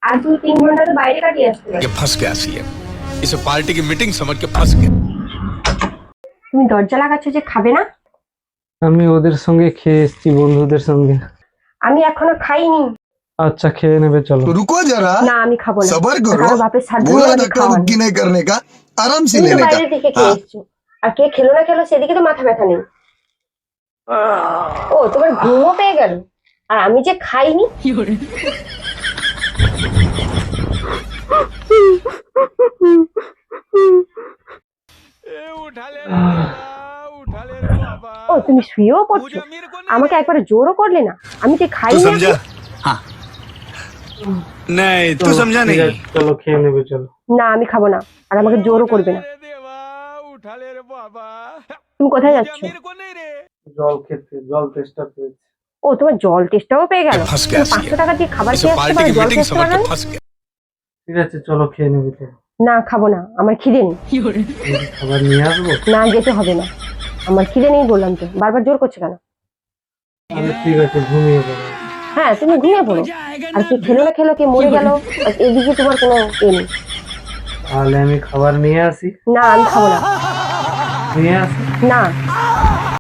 আর 2-3 ঘন্টা তো বাইরে কাটিয়ে আসতে ये फंस गया सीएम इसे पार्टी की मीटिंग समझ के फंस गया। তুমি দরজা লাগাচ্ছ যে খাবে না? আমি ওদের সঙ্গে খেয়ে এসেছি, বন্ধুদের সঙ্গে। আমি এখনো খাইনি। আচ্ছা, খেয়ে নেবে, চলো। तो रुको जरा, না আমি খাবো না। सबर करो। কারো বাপের শ্রাদ্ধ बोला নিয়ে धक्का খাওয়ানো। मुक्की नहीं करने का, आराम से তুমি তো लेने का। বাইরে থেকে খেয়ে हाँ। এসছো, আর কে খেলো না খেলো সেদিকে তো মাথা ব্যথা নেই। ও তোমার ঘুমও পেয়ে গেল, আর আমি যে খাইনি। ও তুমি শুয়েও পড়ছো, আমাকে একবার জোরও করলে না। আমি যে तू খাইনি समझा? हाँ नहीं तू চলো, समझा ঠিক नहीं। আছে, চলো খেয়ে নেবে, চলো। না আমি খাবো না, আর আমাকে জোরও করবে না। তুমি কোথায় যাচ্ছ? জল খেতে, জল তেষ্টা পেয়েছে। ও তোমার জল টেস্টটাও পেয়ে গেল। फंस তুমি गया 500 টাকা দিয়ে খাবার इसे খেয়ে আসতে पार्टी পারো, की জল मीटिंग টেস্ট समझ পারো के না? फंस गया। ঠিক আছে, চলো খেয়ে নেবে, চলো। না খাবো না, আমার খিদে নেই। আমি খাবার নিয়ে আসবো। না যেতে হবে না, আমার খিদে নেই বললাম তো, বারবার জোর করছে কেন? আচ্ছা, ঠিক আছে, ঘুমিয়ে পড়ো। হ্যাঁ তুমি ঘুমিয়ে পড়ো, আর কে খেলো না খেলো, কে মরে গেল, আর এদিকে তোমার কোনো নেই। তাহলে আমি খাবার নিয়ে আসি। না আমি খাবো না। নিয়ে আসি। না